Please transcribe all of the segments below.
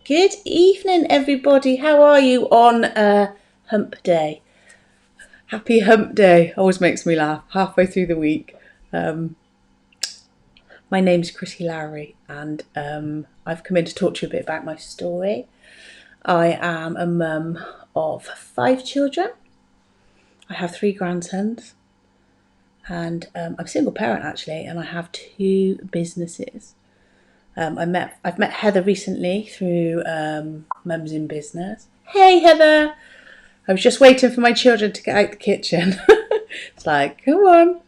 Good evening, everybody. How are you on Hump Day? Happy Hump Day. Always makes me laugh halfway through the week. My name's Chrissie and I've come in to talk to you a bit about my story. I am a mum of 5 children. I have 3 grandsons, and I'm a single parent actually, and I have 2 businesses. I've met Heather recently through Mums in Business. Hey Heather! I was just waiting for my children to get out the kitchen. It's like, come on,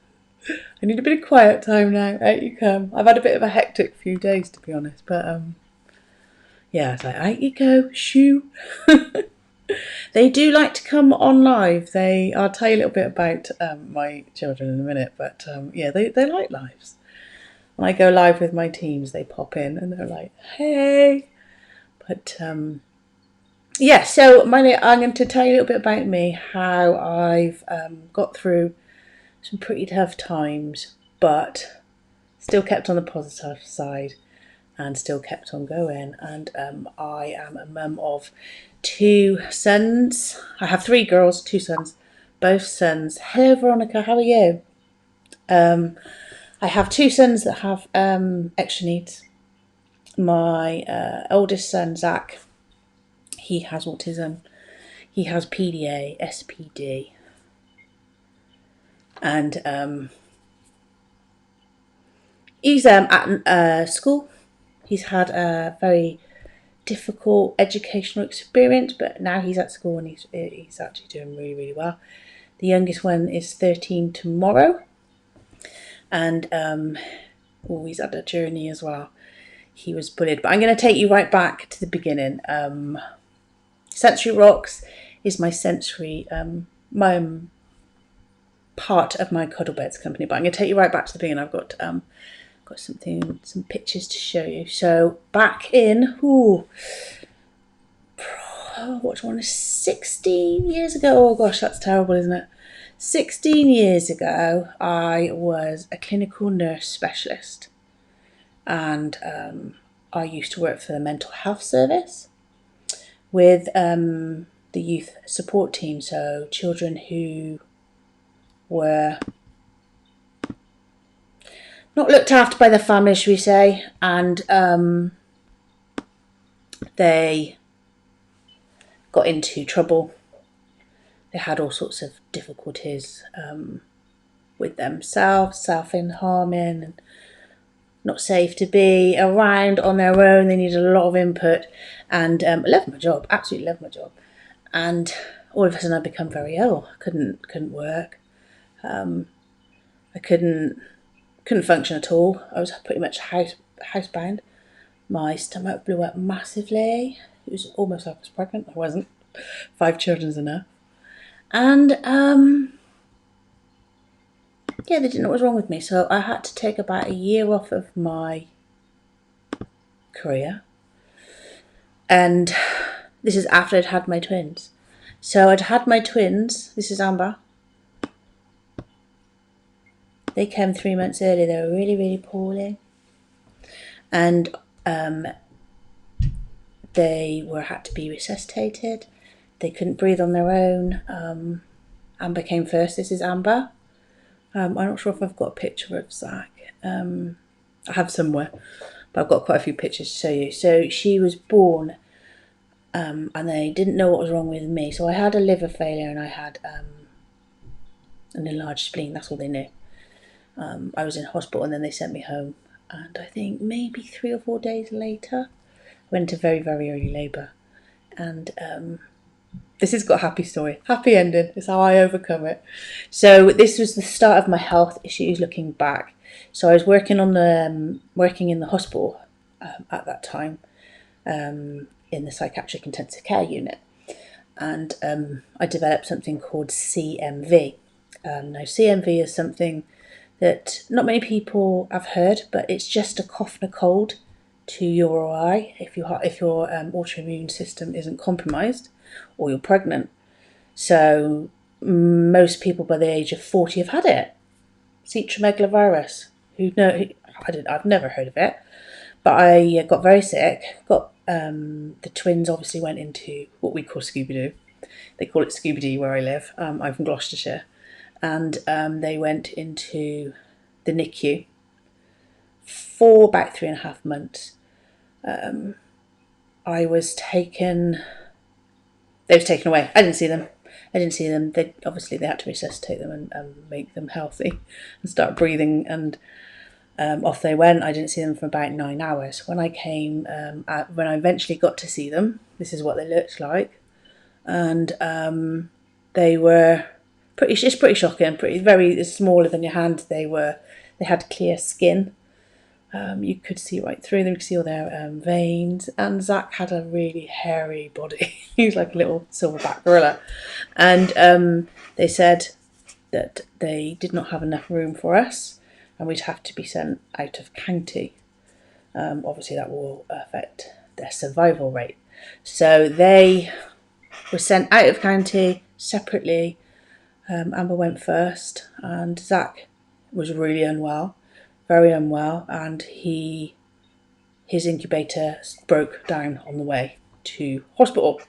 I need a bit of quiet time now. Out you come. I've had a bit of a hectic few days, to be honest, but yeah, it's like, out you go, shoo. They do like to come on live. I'll tell you a little bit about my children in a minute, but yeah, they like lives. When I go live with my teams, they pop in and they're like, hey. But yeah, so I'm going to tell you a little bit about me, how I've got through some pretty tough times, but still kept on the positive side and still kept on going. And I am a mum of 2 sons. I have 3 girls, 2 sons, both sons. Hello, Veronica, how are you? I have 2 sons that have extra needs. My oldest son, Zach, he has autism. He has PDA, SPD. And he's at school. He's had a very difficult educational experience, but now he's at school and he's actually doing really, really well. The youngest one is 13 tomorrow. And he's had a journey as well. He was bullied. But I'm going to take you right back to the beginning. Sensory Rocks is my sensory, my part of my cuddle beds company. But I'm going to take you right back to the beginning. I've got some pictures to show you. So back in, what do I want to 16 years ago? Oh gosh, that's terrible, isn't it? 16 years ago, I was a clinical nurse specialist, and I used to work for the mental health service with the youth support team, so children who were not looked after by their families, should we say, and they got into trouble. They had all sorts of difficulties with themselves, self-harming, and not safe to be around on their own. They needed a lot of input, and I loved my job, absolutely loved my job. And all of a sudden I become very ill. I couldn't work. I couldn't function at all. I was pretty much housebound. My stomach blew up massively. It was almost like I was pregnant. I wasn't. 5 children's enough. And yeah, they didn't know what was wrong with me, so I had to take about a year off of my career. And this is after I'd had my twins. So I'd had my twins. This is Amber. They came 3 months early. They were really, really poorly, and they had to be resuscitated. They couldn't breathe on their own. Amber came first. This is Amber. I'm not sure if I've got a picture of Zach. I have somewhere, but I've got quite a few pictures to show you. So she was born, and they didn't know what was wrong with me. So I had a liver failure and I had an enlarged spleen. That's all they knew. I was in hospital and then they sent me home. And I think maybe 3 or 4 days later, I went into very, very early labour. And this has got a happy story. Happy ending. It's how I overcome it. So this was the start of my health issues looking back. So I was working in the hospital at that time, in the psychiatric intensive care unit. And I developed something called CMV. Now CMV is something that not many people have heard, but it's just a cough and a cold to your eye if your autoimmune system isn't compromised or you're pregnant. So most people by the age of 40 have had it. Citromegalovirus. I've never heard of it, but I got very sick, got the twins obviously went into what we call Scooby-Doo. They call it Scooby-Doo where I live. I'm from Gloucestershire. And they went into the NICU for about 3.5 months. They was taken away. I didn't see them. They had to resuscitate them and make them healthy and start breathing, and off they went. I didn't see them for about 9 hours. When I eventually got to see them, this is what they looked like, and they were it's pretty shocking. Very smaller than your hand. They had clear skin. You could see right through them. You could see all their veins. And Zach had a really hairy body. He was like a little silverback gorilla. And they said that they did not have enough room for us, and we'd have to be sent out of county. Obviously, that will affect their survival rate. So they were sent out of county separately. Amber went first, and Zach was really unwell. Very unwell, and his incubator broke down on the way to hospital,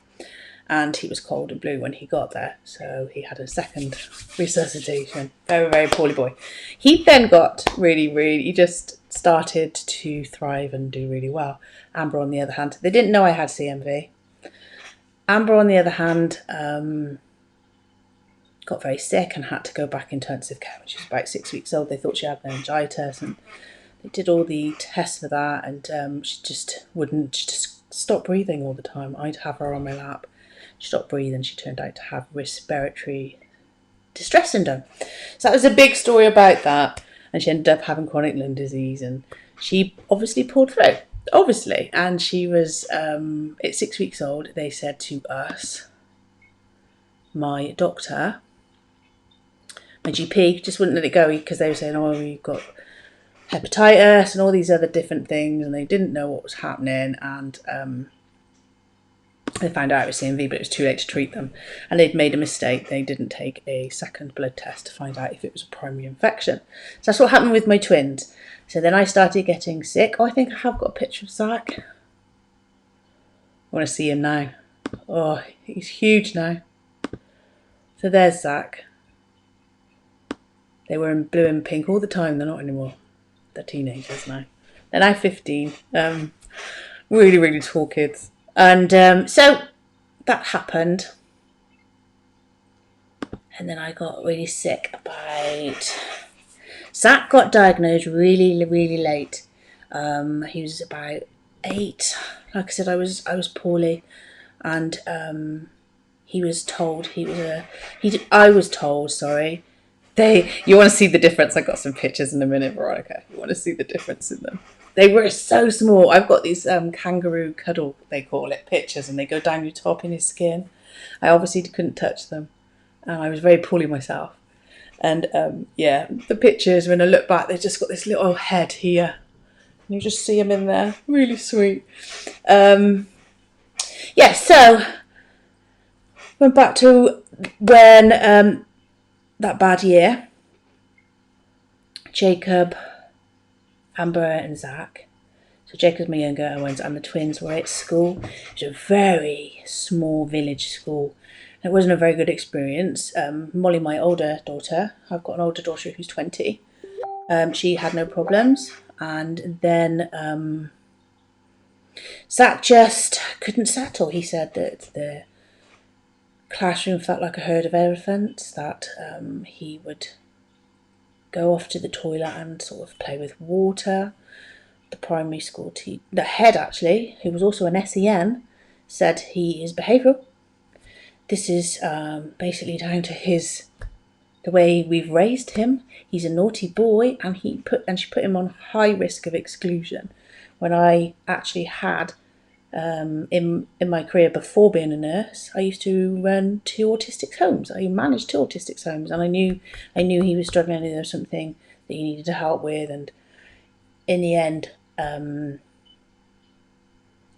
and he was cold and blue when he got there, so he had a second resuscitation. Very, very poorly boy. He then got he just started to thrive and do really well. Amber, on the other hand, they didn't know I had CMV. Amber, on the other hand, got very sick and had to go back into intensive care when she was about 6 weeks old. They thought she had meningitis, and they did all the tests for that, and she just stop breathing all the time. I'd have her on my lap. She stopped breathing. She turned out to have respiratory distress syndrome. So that was a big story about that, and she ended up having chronic lung disease, and she obviously pulled through. Obviously, and she was at 6 weeks old. They said to us, my doctor, my GP, just wouldn't let it go because they were saying, oh, you've got hepatitis and all these other different things, and they didn't know what was happening, and they found out it was CMV, but it was too late to treat them, and they'd made a mistake. They didn't take a second blood test to find out if it was a primary infection. So that's what happened with my twins. So then I started getting sick. Oh, I think I have got a picture of Zach. I want to see him now. Oh, he's huge now. So there's Zach. They were in blue and pink all the time. They're not anymore. They're teenagers now. They're now 15. Really, really tall kids. And so that happened. And then I got really sick Zach got diagnosed really, really late. He was about 8. Like I said, I was poorly. And I was told, sorry. You want to see the difference? I got some pictures in a minute, Veronica. You want to see the difference in them? They were so small. I've got these kangaroo cuddle, they call it, pictures, and they go down your top in his skin. I obviously couldn't touch them, and I was very poorly myself. And the pictures, when I look back, they've just got this little head here. And you just see him in there. Really sweet. So went back to when that bad year. Jacob, Amber and Zach. So Jacob's my younger and the twins were at school. It was a very small village school. It wasn't a very good experience. Molly, my older daughter, I've got an older daughter who's 20. She had no problems. And then Zach just couldn't settle. He said that the classroom felt like a herd of elephants, that he would go off to the toilet and sort of play with water. The primary school the head actually, who was also an SEN, said he is behavioural. This is basically down to the way we've raised him. He's a naughty boy, and she put him on high risk of exclusion. When I actually had in my career before being a nurse, I used to run 2 autistic homes. I managed 2 autistic homes, and I knew he was struggling, and there was something that he needed to help with. And in the end,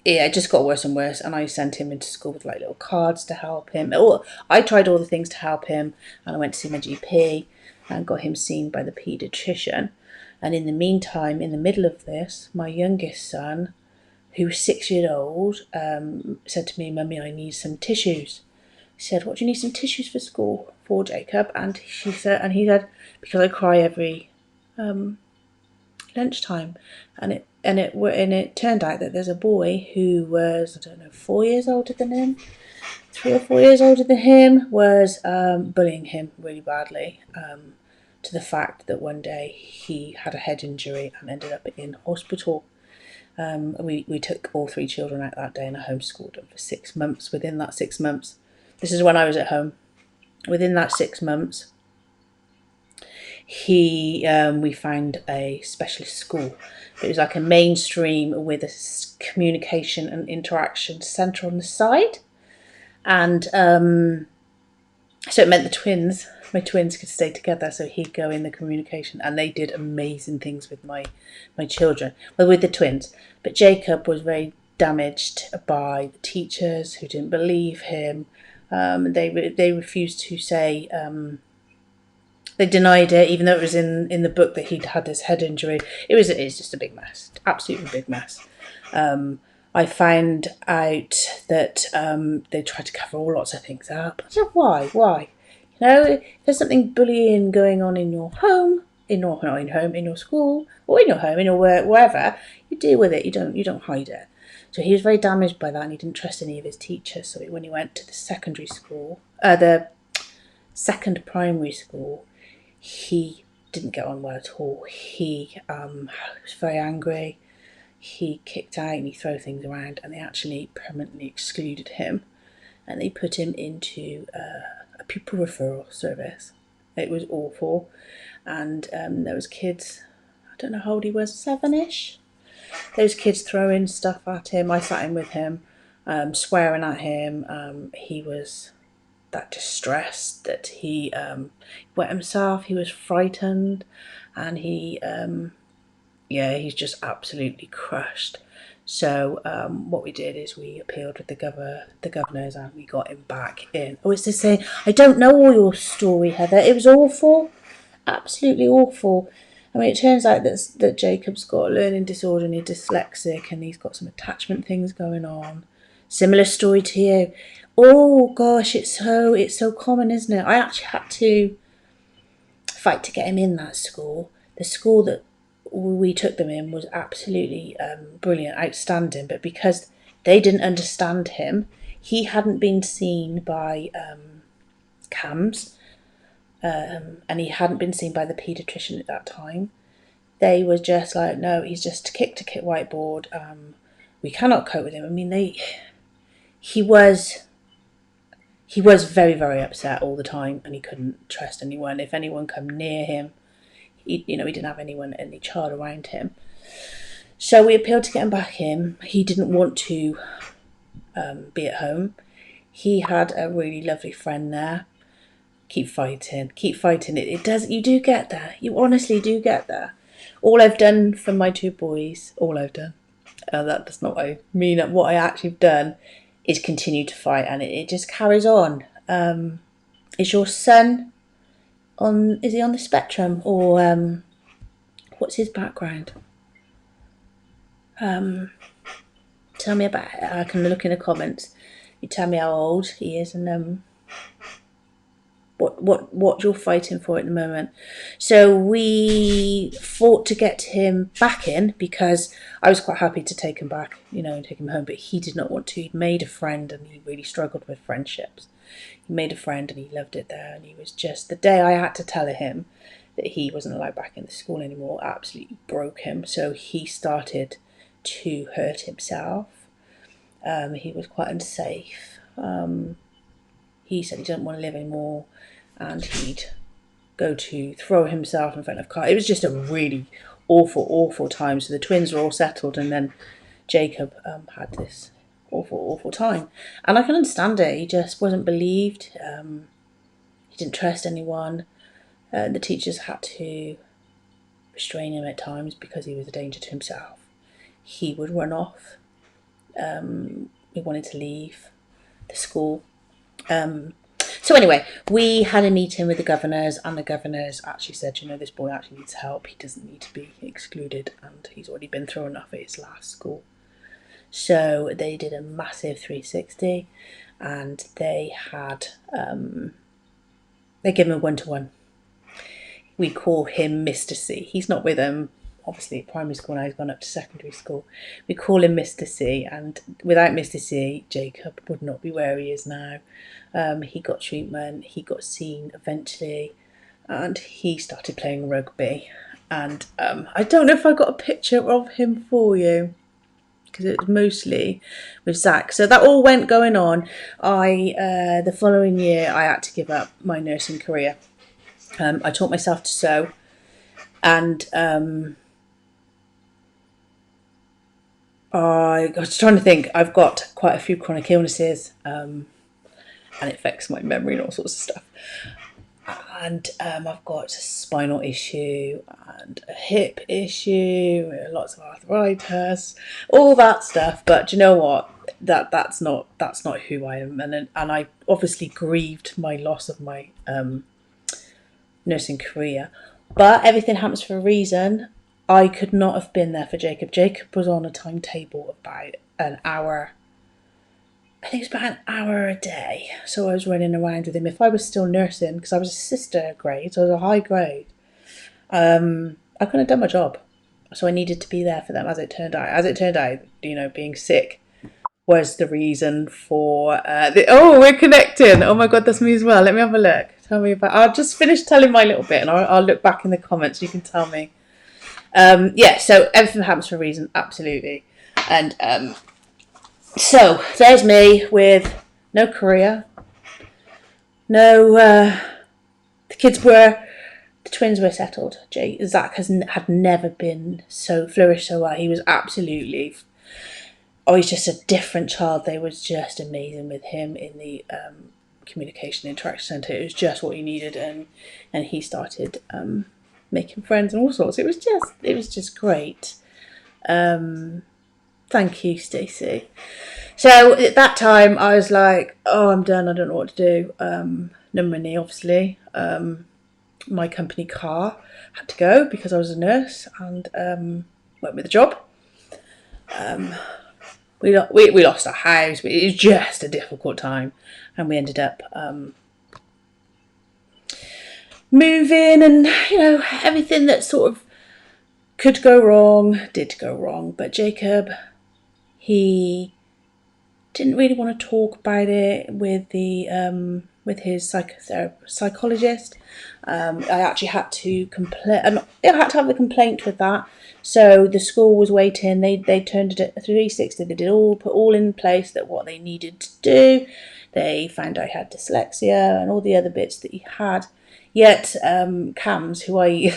it just got worse and worse. And I sent him into school with like little cards to help him. I tried all the things to help him, and I went to see my GP and got him seen by the paediatrician. And in the meantime, in the middle of this, my youngest son who was 6 years old, said to me, "Mummy, I need some tissues." I said, "What do you need some tissues for school for, Jacob?" And he said, "Because I cry every lunchtime." And it turned out that there's a boy who was, I don't know, 4 years older than him, 3 or 4 years older than him, was bullying him really badly, to the fact that one day he had a head injury and ended up in hospital. We took all 3 children out that day and I homeschooled them for 6 months. Within that 6 months, this is when I was at home. Within that 6 months, we found a specialist school. It was like a mainstream with a communication and interaction centre on the side. And so it meant my twins could stay together, so he'd go in the communication, and they did amazing things with my children, well, with the twins. But Jacob was very damaged by the teachers who didn't believe him. They refused to say, they denied it, even though it was in the book that he'd had this head injury. It's just a big mess, absolutely big mess. I found out that they tried to cover lots of things up. I said, why? You know, if there's something bullying going on in your home, in your school, or in your home, in your work, wherever, you deal with it. You don't hide it. So he was very damaged by that, and he didn't trust any of his teachers. So when he went to the secondary school, the second primary school, he didn't get on well at all. He was very angry. He kicked out and he threw things around, and they actually permanently excluded him, and they put him into a pupil referral service. It was awful. And there was kids, I don't know how old he was, 7-ish. Those kids throwing stuff at him. I sat in with him, swearing at him. He was that distressed that he wet himself. He was frightened, and he's just absolutely crushed. So what we did is we appealed with the governors, and we got him back in. Oh, it's to say, I don't know all your story, Heather. It was awful, absolutely awful. I mean, it turns out that Jacob's got a learning disorder and he's dyslexic, and he's got some attachment things going on. Similar story to you. Oh gosh, it's so common, isn't it? I actually had to fight to get him in that school. The school that we took them in was absolutely brilliant, outstanding, but because they didn't understand him, he hadn't been seen by CAMS, and he hadn't been seen by the paediatrician at that time. They were just like, no, he's just kick to kit whiteboard. We cannot cope with him. I mean, he was very, very upset all the time, and he couldn't trust anyone. If anyone come near him, he didn't have any child around him. So we appealed to get him back in. He didn't want to be at home. He had a really lovely friend there. Keep fighting. It does. You do get there. You honestly do get there. All I've done for my 2 boys, that's not what I mean. What I actually have done is continue to fight, and it just carries on. Is your son is he on the spectrum, or what's his background? Tell me about it. I can look in the comments. You tell me how old he is, and what you're fighting for at the moment. So we fought to get him back in, because I was quite happy to take him back, and take him home, but he did not want to. He'd made a friend, and he really struggled with friendships. He made a friend and he loved it there, and he was just, the day I had to tell him that he wasn't allowed back in the school anymore, absolutely broke him. So he started to hurt himself. He was quite unsafe. He said he didn't want to live anymore, and he'd go to throw himself in front of a car. It was just a really awful time. So the twins were all settled, and then Jacob had this awful time. And I can understand it. He just wasn't believed. He didn't trust anyone. The teachers had to restrain him at times because he was a danger to himself. He would run off. He wanted to leave the school. So anyway, we had a meeting with the governors, and the governors actually said, this boy actually needs help. He doesn't need to be excluded, and he's already been through enough at his last school. So they did a massive 360, and they gave him a 1-to-1. We call him Mr. C. He's not with them, obviously, at primary school now. He's gone up to secondary school. We call him Mr. C, and without Mr. C, Jacob would not be where he is now. He got treatment, he got seen eventually, and he started playing rugby. And I don't know if I got a picture of him for you, because it was mostly with Zach. So that all went going on. The following year, I had to give up my nursing career. I taught myself to sew, and I was trying to think. I've got quite a few chronic illnesses, and it affects my memory and all sorts of stuff. And I've got a spinal issue and a hip issue, lots of arthritis, all that stuff. But do you know what? That's not who I am, and I obviously grieved my loss of my nursing career. But everything happens for a reason. I could not have been there for Jacob. Jacob was on a timetable of about an hour. I think it's about an hour a day. So I was running around with him. If I was still nursing, because I was a sister grade, so I was a high grade, I couldn't have done my job. So I needed to be there for them, as it turned out. Being sick was the reason for we're connecting. Oh my God, that's me as well. Let me have a look. Tell me about. I'll just finish telling my little bit, and I'll look back in the comments. You can tell me. So everything happens for a reason, absolutely. And so there's me with no career, no. The twins were settled. Zach had never been flourished so well. He was absolutely. Oh, he's just a different child. They was just amazing with him in the communication interaction centre. It was just what he needed, and he started making friends and all sorts. It was just great. Thank you, Stacey. So at that time, I was like, "Oh, I'm done. I don't know what to do." No money, obviously. My company car had to go because I was a nurse, and went with the job. We lost our house. It was just a difficult time, and we ended up moving, and everything that sort of could go wrong did go wrong. But Jacob, he didn't really want to talk about it with his psychologist. I actually had to I had to have a complaint with that. So the school was waiting. They turned it at 360. They put all in place that what they needed to do. They found I had dyslexia and all the other bits that he had. Yet CAMS, who I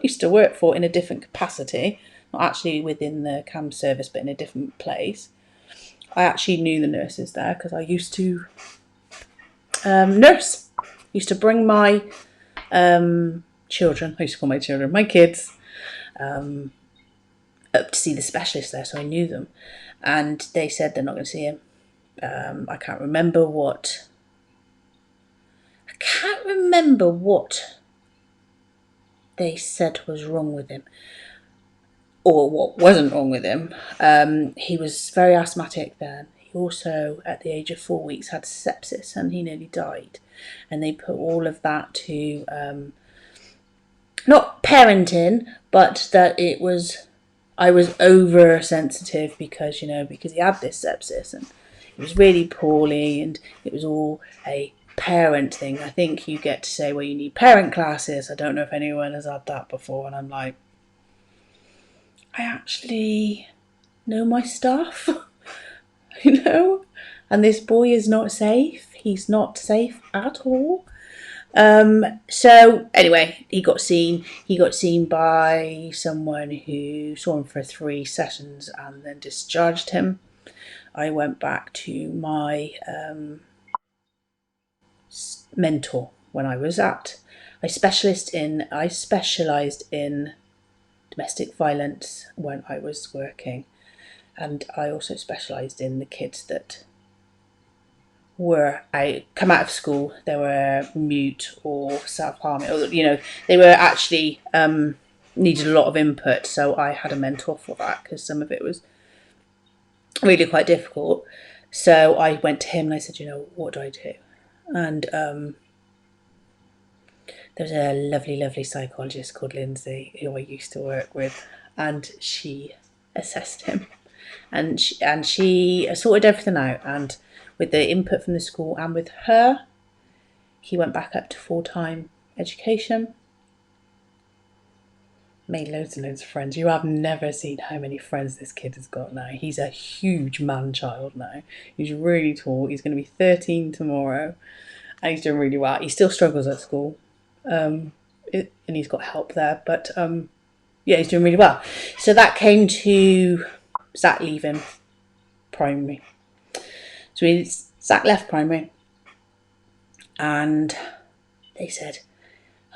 used to work for in a different capacity, not actually within the CAMS service, but in a different place. I actually knew the nurses there because I used to nurse. Used to bring my children. I used to call my children my kids. Up to see the specialist there, so I knew them, and they said they're not going to see him. I can't remember what they said was wrong with him, or what wasn't wrong with him. He was very asthmatic then. He also, at the age of 4 weeks, had sepsis, and he nearly died. And they put all of that to not parenting, but that I was oversensitive because he had this sepsis and he was really poorly, and it was all a parent thing. I think you get to say, well, you need parent classes. I don't know if anyone has had that before, and I'm like, I actually know my stuff, and this boy is not safe. He's not safe at all. So anyway, he got seen by someone who saw him for 3 sessions and then discharged him. I went back to my mentor when I was I specialised in domestic violence when I was working, and I also specialised in the kids that come out of school. They were mute or self-harming, or they were actually needed a lot of input. So I had a mentor for that, because some of it was really quite difficult. So I went to him and I said, you know, what do I do? And there's a lovely, lovely psychologist called Lindsay who I used to work with, and she assessed him, and she sorted everything out. And with the input from the school and with her, he went back up to full-time education. Made loads and loads of friends. You have never seen how many friends this kid has got now. He's a huge man-child now. He's really tall. He's going to be 13 tomorrow, and he's doing really well. He still struggles at school. And he's got help there, but yeah, he's doing really well. So that came to Zach leaving primary. So Zach left primary, and they said,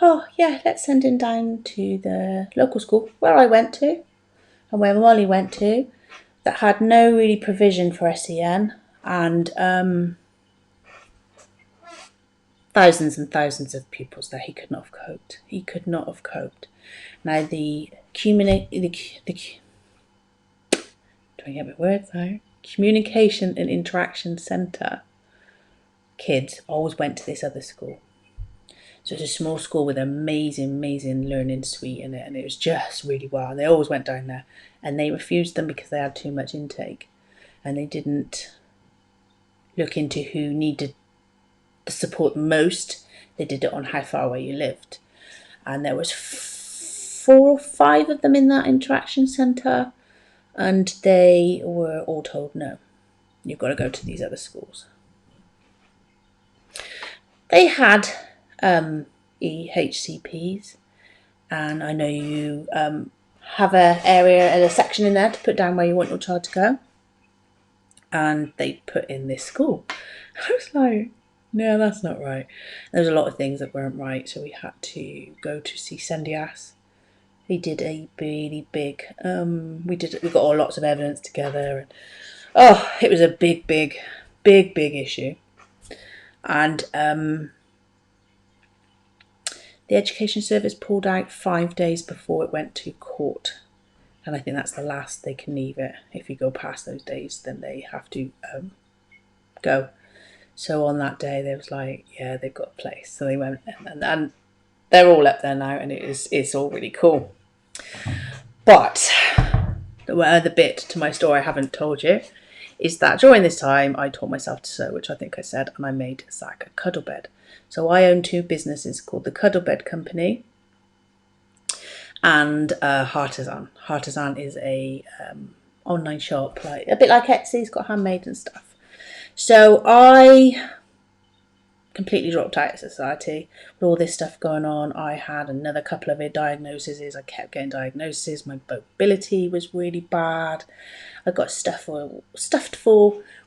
oh yeah, let's send him down to the local school where I went to and where Molly went to, that had no really provision for SEN, and thousands and thousands of pupils there. He could not have coped. He could not have coped. Now the communication and interaction centre kids always went to this other school. So it's a small school with an amazing learning suite in it, and it was just really well. And they always went down there, and they refused them because they had too much intake, and they didn't look into who needed the support most. They did it on how far away you lived, and there was 4 or 5 of them in that interaction centre, and they were all told no, you've got to go to these other schools. They had EHCPs, and I know you have an area and a section in there to put down where you want your child to go, and they put in this school. I was like, no, that's not right. There was a lot of things that weren't right, so we had to go to see Sendias. He did a really big, we got lots of evidence together, and it was a big issue. And the Education Service pulled out 5 days before it went to court, and I think that's the last they can leave it. If you go past those days, then they have to go. So on that day, they was like, yeah, they've got a place. So they went, and they're all up there now, and it's all really cool. But the other bit to my story I haven't told you is that during this time, I taught myself to sew, which I think I said, and I made Zach a cuddle bed. So I own 2 businesses called the Cuddle Bed Company and Heartisan. Heartisan is a online shop, like a bit like Etsy. It's got handmade and stuff. So I completely dropped out of society with all this stuff going on. I had another couple of diagnoses. I kept getting diagnoses. My mobility was really bad. I got stuffed full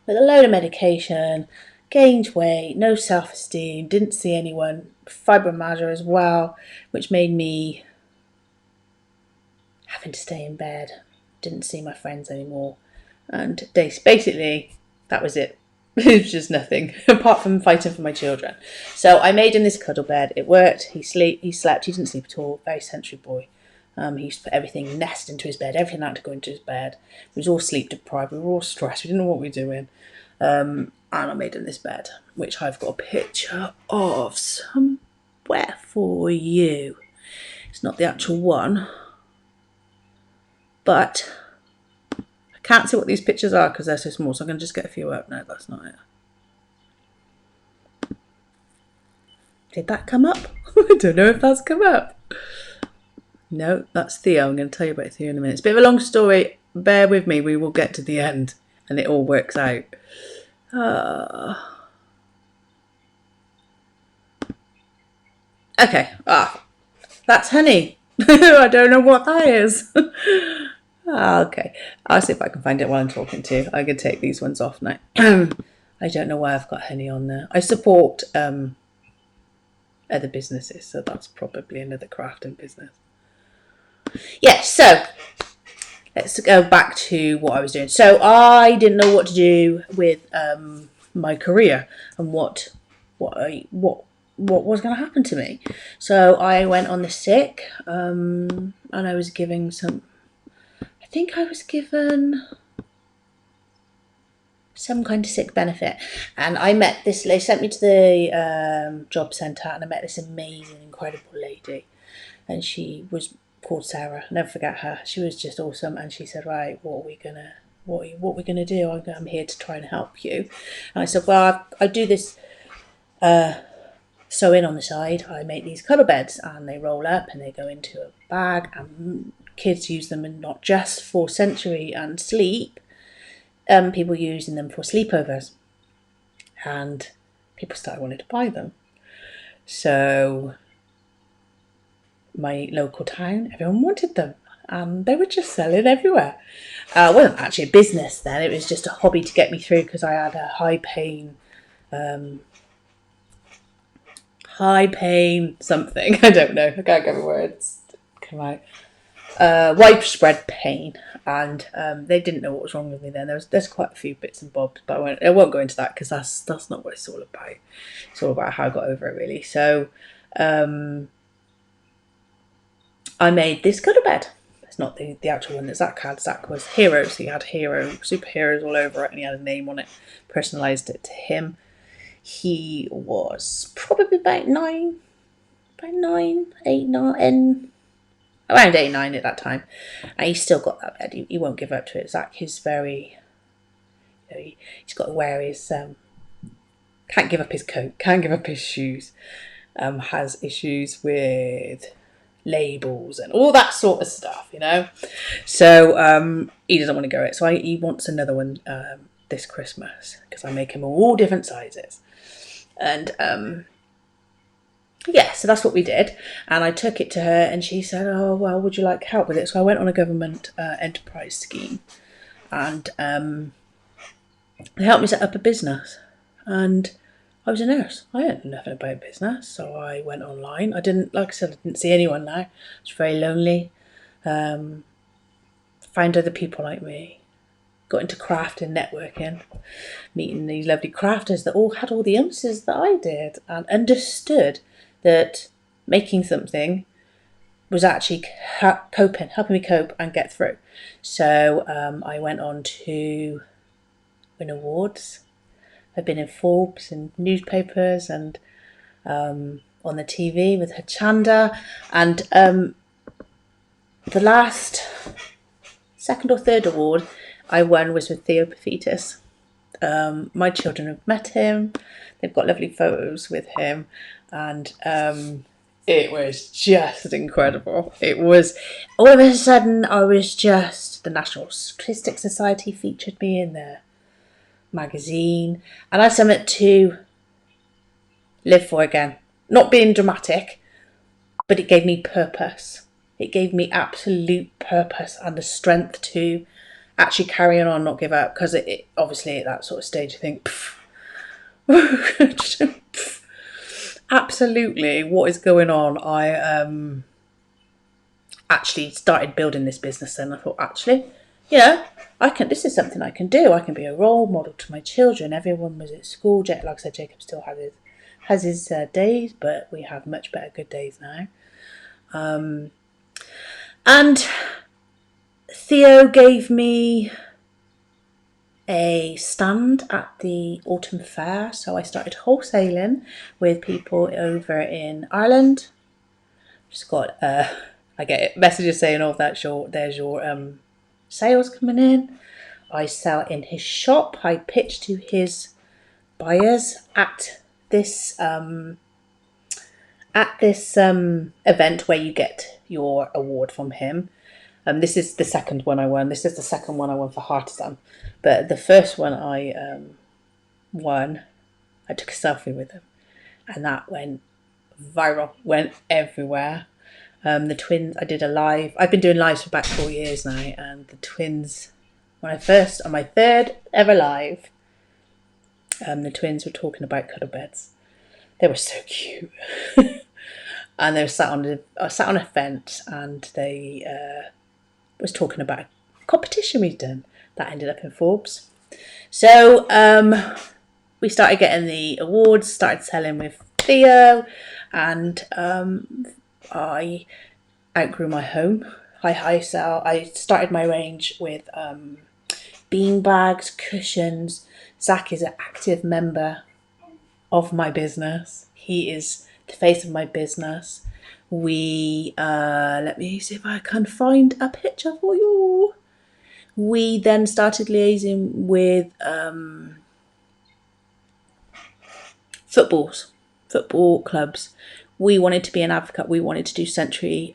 with a load of medication, gained weight, no self-esteem, didn't see anyone, fibromyalgia as well, which made me having to stay in bed. Didn't see my friends anymore. And basically, that was it. It was just nothing apart from fighting for my children. So I made him this cuddle bed. It worked. He slept. He didn't sleep at all. Very sensory boy. He used to put everything, nest into his bed. Everything had to go into his bed. We was all sleep deprived. We were all stressed. We didn't know what we were doing. And I made him this bed, which I've got a picture of somewhere for you. It's not the actual one, but I can't see what these pictures are because they're so small, so I'm going to just get a few up. No, that's not it. Did that come up? I don't know if that's come up. No, that's Theo. I'm going to tell you about Theo in a minute. It's a bit of a long story. Bear with me. We will get to the end and it all works out. Okay. That's honey. I don't know what that is. Okay. I'll see if I can find it while I'm talking to you. I can take these ones off now. I don't know why I've got honey on there. I support other businesses, so that's probably another crafting business. Yeah, so let's go back to what I was doing. So I didn't know what to do with my career and what was going to happen to me. So I went on the sick, and I was given some. I think I was given some kind of sick benefit. And I met this, they sent me to the job centre, and I met this amazing, incredible lady. And she was called Sarah. I'll never forget her. She was just awesome. And she said, right, what are we gonna do? I'm here to try and help you. And I said, well, I do this sewing on the side. I make these cuddle beds, and they roll up and they go into a bag, and kids use them, and not just for sensory and sleep. People using them for sleepovers, and people started wanting to buy them. So my local town, everyone wanted them, and they were just selling everywhere. It wasn't actually a business then, it was just a hobby to get me through, because I had a high pain something, I don't know, I can't get the words come out, widespread pain, and they didn't know what was wrong with me then. There's quite a few bits and bobs, but I won't go into that, because that's not what it's all about. It's all about how I got over it, really. So I made this cuddle bed. It's not the actual one that Zach had. Zach was heroes. He had superheroes all over it, and he had a name on it. Personalised it to him. He was probably about 9, 8, 9, around 8, 9 at that time. And he's still got that bed. He won't give up to it. Zach is very, he's got to wear his, can't give up his coat, can't give up his shoes, has issues with labels and all that sort of stuff, So he doesn't want to go it. So he wants another one this Christmas, because I make him all different sizes. And so that's what we did. And I took it to her, and she said, oh, well, would you like help with it? So I went on a government enterprise scheme, and they helped me set up a business. And I was a nurse. I didn't know nothing about business, so I went online. I didn't see anyone now. I was very lonely. Found other people like me. Got into crafting, networking, meeting these lovely crafters that all had all the answers that I did, and understood that making something was actually helping me cope and get through. So I went on to win awards. I've been in Forbes and newspapers, and on the TV with Chanda, and the last second or third award I won was with Theo Paphitis. My children have met him. They've got lovely photos with him, and it was just incredible. It was, all of a sudden, the National Statistics Society featured me in their magazine, and I had something to live for again. Not being dramatic, but it gave me purpose. It gave me absolute purpose and the strength to actually carry on, not give up, because it obviously at that sort of stage you think, absolutely, what is going on? I actually started building this business then. I thought, actually, this is something I can do. I can be a role model to my children. Everyone was at school. Like I said, Jacob still has his days, but we have much better good days now. And Theo gave me a stand at the autumn fair, so I started wholesaling with people over in Ireland. Just got I get messages saying, "Oh, there's your sales coming in." I sell in his shop. I pitch to his buyers at this event where you get your award from him. This is the second one I won. This is the second one I won for Artisan. But the first one I won, I took a selfie with him, and that went viral, went everywhere. The twins, I did a live. I've been doing lives for about 4 years now, and the twins, on my third ever live, the twins were talking about cuddle beds. They were so cute. And they were sat on a fence, and they was talking about a competition we'd done that ended up in Forbes. So we started getting the awards, started selling with Theo, and I outgrew my home. I started my range with bean bags, cushions. Zach is an active member of my business. He is the face of my business. We, let me see if I can find a picture for you. We then started liaising with football clubs. We wanted to be an advocate. We wanted to do Century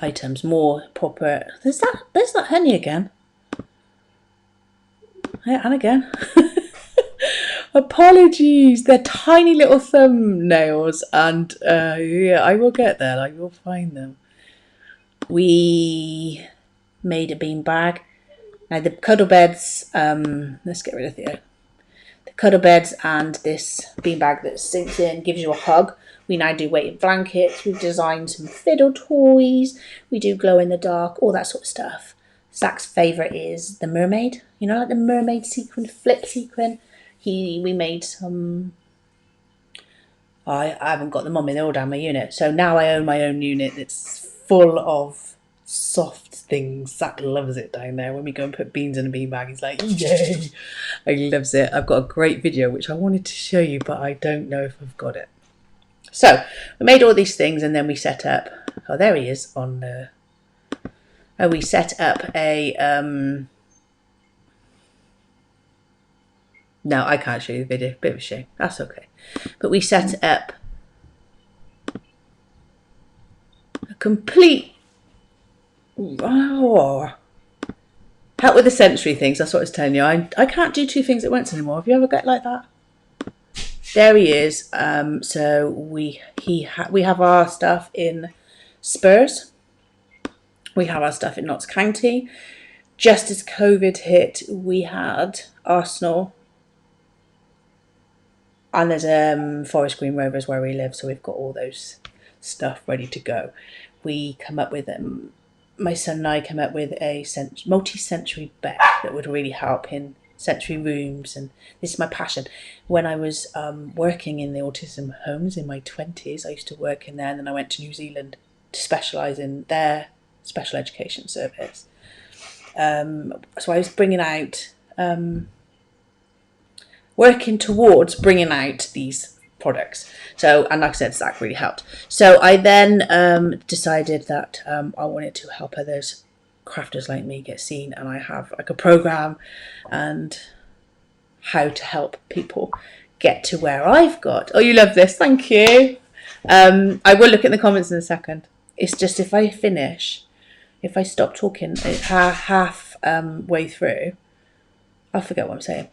items, more proper. There's that honey again. Yeah, and again. Apologies. They're tiny little thumbnails, and yeah, I will get there. I will find them. We made a bean bag. Now the cuddle beds. Let's get rid of the cuddle beds and this beanbag that sinks in, gives you a hug. We now do weighted blankets. We've designed some fiddle toys. We do glow in the dark, all that sort of stuff. Zach's favourite is the mermaid. You know, like the mermaid sequin, flip sequin. We made some. I haven't got them on me. They're all down my unit. So now I own my own unit that's full of soft things. Zach loves it down there. When we go and put beans in a beanbag, he's like, yay! He loves it. I've got a great video which I wanted to show you, but I don't know if I've got it. So we made all these things, and then we set up. Oh, there he is on the. Oh, we set up a. No, I can't show you the video. Bit of a shame. That's okay. But we set up a complete. Oh, help with the sensory things. That's what I was telling you. I can't do two things at once anymore. Have you ever got like that? There he is. So we have our stuff in Spurs. We have our stuff in Notts County. Just as COVID hit, we had Arsenal. And there's Forest Green Rovers where we live, so we've got all those stuff ready to go. We come up with my son and I come up with a multi-sensory bed that would really help in sensory rooms, and this is my passion. When I was working in the autism homes in my 20s, I used to work in there, and then I went to New Zealand to specialise in their special education service. So I was bringing out. Working towards bringing out these products. So, and like I said, Zach really helped. So I then decided that I wanted to help others, crafters like me, get seen. And I have like a program and how to help people get to where I've got. Oh, you love this. Thank you. I will look at the comments in a second. It's just if I stop talking half way through, I'll forget what I'm saying.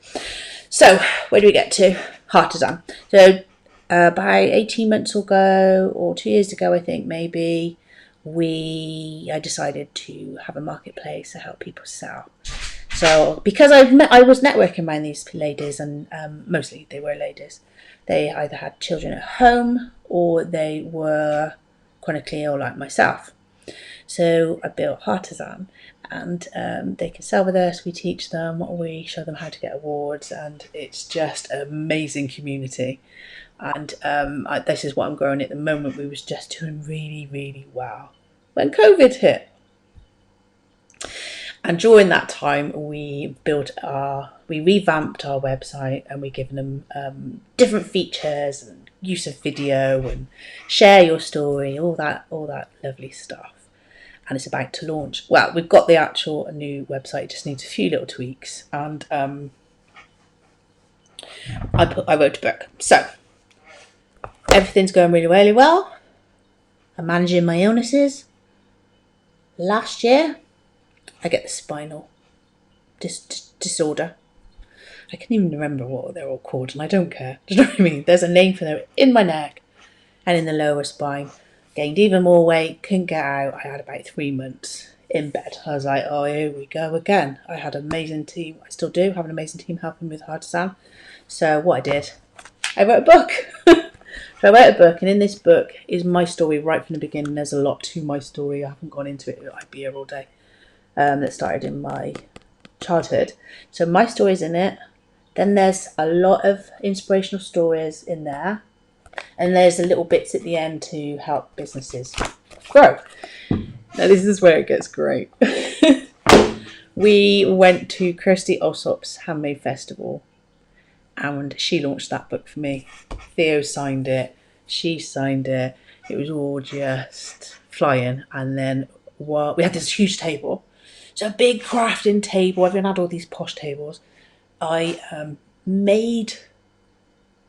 So, where do we get to? Artisan. So, about 18 months ago, or 2 years ago, I think maybe, I decided to have a marketplace to help people sell. So, because I was networking around these ladies, and mostly they were ladies. They either had children at home, or they were chronically ill like myself. So, I built Artisan. And they can sell with us. We teach them. We show them how to get awards, and it's just an amazing community. And this is what I'm growing at the moment. We was just doing really, really well when COVID hit. And during that time, we revamped our website, and we're giving them different features and use of video and share your story, all that lovely stuff. And it's about to launch. Well, we've got the actual new website, it just needs a few little tweaks. And I wrote a book. So, everything's going really, really well. I'm managing my illnesses. Last year, I get the spinal disorder. I can't even remember what they're all called, and I don't care. Do you know what I mean? There's a name for them in my neck and in the lower spine. Gained even more weight, couldn't get out. I had about 3 months in bed. I was like, oh, here we go again. I had an amazing team. I still do have an amazing team helping with Artisan. So what I did, I wrote a book. So I wrote a book, and in this book is my story right from the beginning. There's a lot to my story. I haven't gone into it. I'd be here all day. That started in my childhood. So my story's in it. Then there's a lot of inspirational stories in there. And there's the little bits at the end to help businesses grow. Now this is where it gets great. We went to Kirsty Alsop's Handmade Festival and she launched that book for me. Theo signed it, she signed it. It was all just flying. And then we had this huge table. So a big crafting table. Everyone had all these posh tables. I made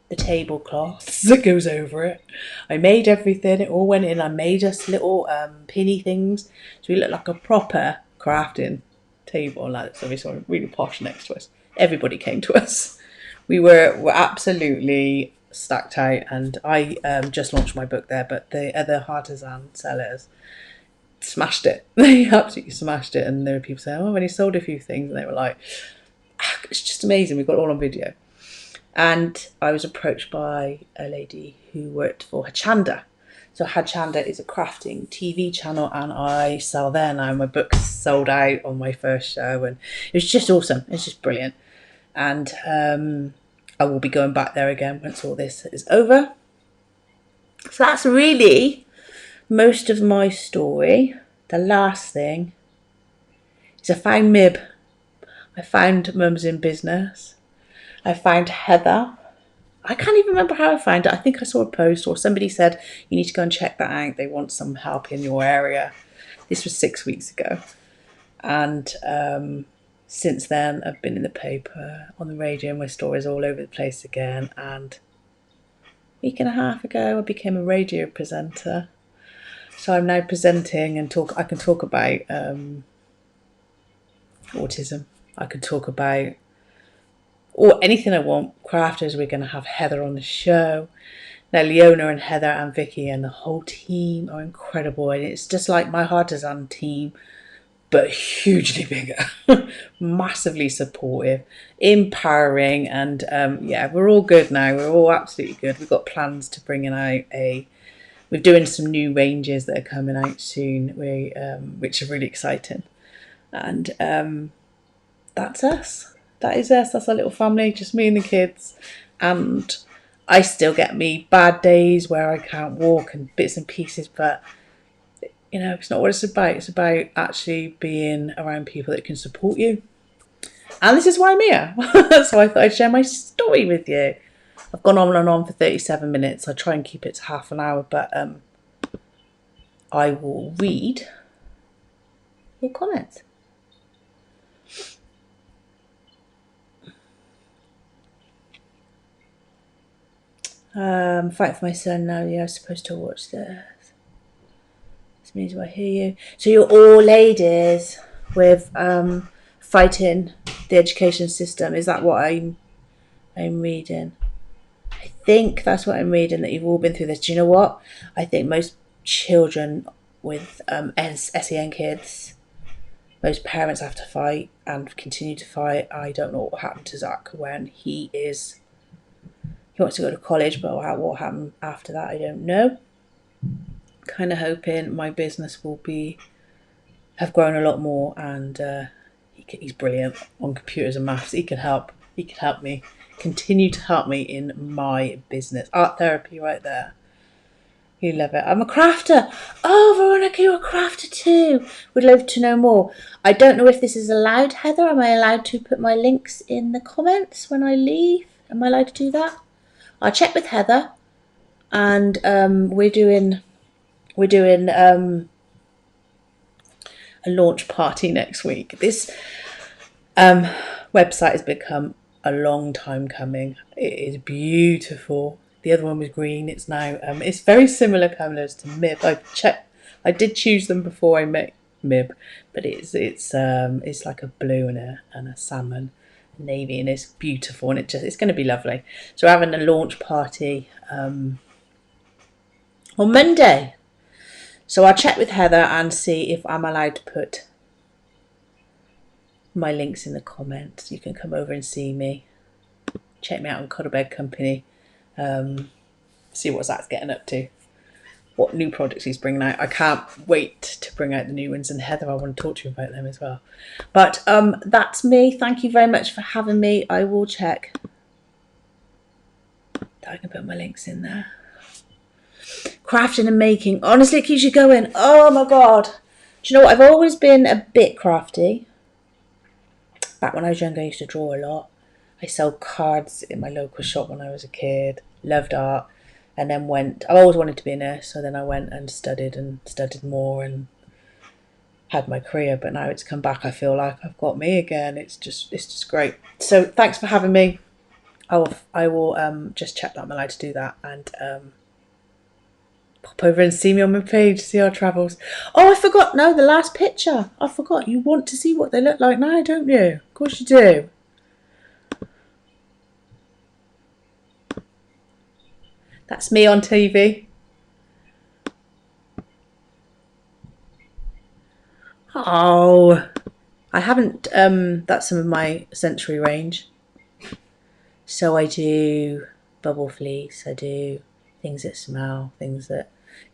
the tablecloths that goes over it. I made everything. It all went in. I made us little pinny things. So we looked like a proper crafting table. Like, so we saw really posh next to us. Everybody came to us. We were absolutely stacked out, and I just launched my book there, but the other artisan sellers smashed it. They absolutely smashed it, and there were people saying, oh, when he sold a few things, and they were like, it's just amazing. We got it all on video. And I was approached by a lady who worked for Hachanda. So Hachanda is a crafting TV channel, and I sell there now. My book's sold out on my first show, and it was just awesome. It's just brilliant. And I will be going back there again once all this is over. So that's really most of my story. The last thing is I found Mib. I found Mums in Business. I found Heather. I can't even remember how I found it. I think I saw a post or somebody said, you need to go and check that out. They want some help in your area. This was 6 weeks ago. And since then, I've been in the paper, on the radio, my stories all over the place again. And a week and a half ago, I became a radio presenter. So I'm now presenting and I can talk about autism. I can talk about anything I want. Crafters, we're going to have Heather on the show. Now, Leona and Heather and Vicky and the whole team are incredible. And it's just like my artisan team, but hugely bigger, massively supportive, empowering, and we're all good now. We're all absolutely good. We've got plans to bring out we're doing some new ranges that are coming out soon, which are really exciting. And that's us. That is us. That's our little family, just me and the kids. And I still get me bad days where I can't walk and bits and pieces, but it's not what it's about. It's about actually being around people that can support you. And this is why I'm here. So I thought I'd share my story with you. I've gone on and on for 37 minutes. I try and keep it to half an hour, but I will read your comments. Fight for my son now. Yeah, I was supposed to watch this. This means I hear you. So you're all ladies with fighting the education system. Is that what I'm reading? I think that's what I'm reading, that you've all been through this. Do you know what? I think most children with SEN kids, most parents have to fight and continue to fight. I don't know what happened to Zach when he wants to go to college, but what happened after that, I don't know. Kind of hoping my business will have grown a lot more, and he's brilliant on computers and maths. He can help me, continue to help me in my business. Art therapy right there. You love it. I'm a crafter. Oh, Veronica, you're a crafter too. Would love to know more. I don't know if this is allowed, Heather. Am I allowed to put my links in the comments when I leave? Am I allowed to do that? I'll check with Heather, and we're doing a launch party next week. This website has become a long time coming. It is beautiful. The other one was green. It's now it's very similar colours to Mib. I did choose them before I met Mib, but it's like a blue and a salmon, navy, and it's beautiful, and it's going to be lovely. So we're having a launch party on Monday. So I'll check with Heather and see if I'm allowed to put my links in the comments. You can come over and see me. Check me out on Cuddlebed Company. See what Zach's getting up to. What new products he's bringing out. I can't wait to bring out the new ones. And Heather, I want to talk to you about them as well. But that's me. Thank you very much for having me. I will check that I can put my links in there. Crafting and making. Honestly, it keeps you going. Oh my God. Do you know what? I've always been a bit crafty. Back when I was younger, I used to draw a lot. I sold cards in my local shop when I was a kid. Loved art. And then I always wanted to be a nurse, so then I went and studied more and had my career. But now it's come back, I feel like I've got me again. It's just great. So thanks for having me. I will just check that I'm allowed to do that, and pop over and see me on my page, see our travels. Oh, I forgot. No, the last picture. I forgot. You want to see what they look like now, don't you? Of course you do. That's me on TV. Oh, I haven't. That's some of my sensory range. So I do bubble fleece. I do things that smell, things that,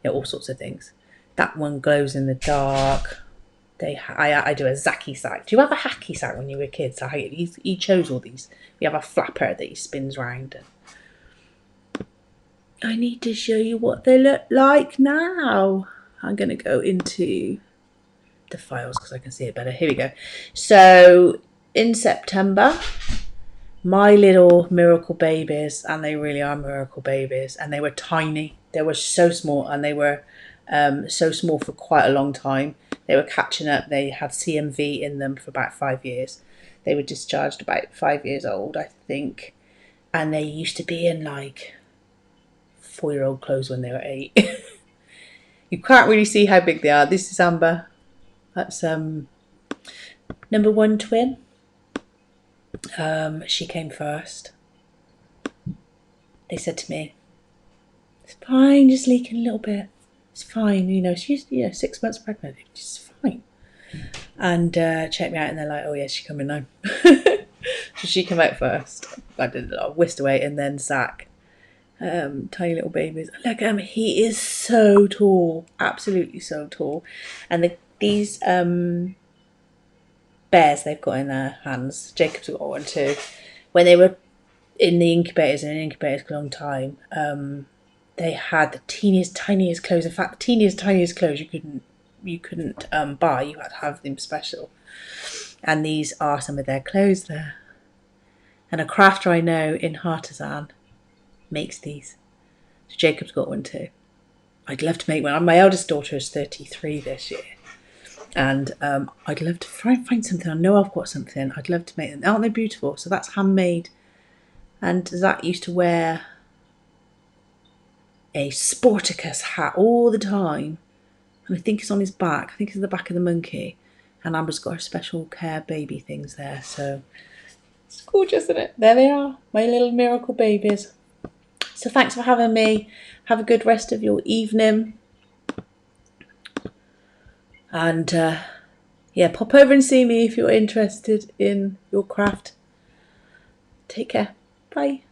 all sorts of things. That one glows in the dark. I do a zacky sack. Do you have a hacky sack when you were kids? So he chose all these. We have a flapper that he spins round. I need to show you what they look like now. I'm going to go into the files because I can see it better. Here we go. So in September, my little miracle babies, and they really are miracle babies, and they were tiny. They were so small, and they were so small for quite a long time. They were catching up. They had CMV in them for about 5 years. They were discharged about 5 years old, I think, and they used to be in like 4-year-old clothes when they were 8. You can't really see how big they are. This is Amber. That's number 1 twin. She came first. They said to me, "It's fine, just leaking a little bit. It's fine, she's 6 months pregnant. It's fine." And checked me out, and they're like, "Oh yeah, she's coming now." So she came out first. I whisked away, and then Zach. Tiny little babies. Look, he is so tall, absolutely so tall. And these bears they've got in their hands, Jacob's got one too. When they were in the incubators, for a long time, they had the teeniest, tiniest clothes. In fact, the teeniest, tiniest clothes you couldn't buy. You had to have them special. And these are some of their clothes there. And a crafter I know in Hartazan makes these. So Jacob's got one too. I'd love to make one. My eldest daughter is 33 this year. And I'd love to try and find something. I know I've got something. I'd love to make them. Aren't they beautiful? So that's handmade. And Zach used to wear a Sporticus hat all the time. And I think it's on his back. I think it's the back of the monkey. And Amber's got her special care baby things there. So it's gorgeous, isn't it? There they are. My little miracle babies. So thanks for having me. Have a good rest of your evening. And pop over and see me if you're interested in your craft. Take care. Bye.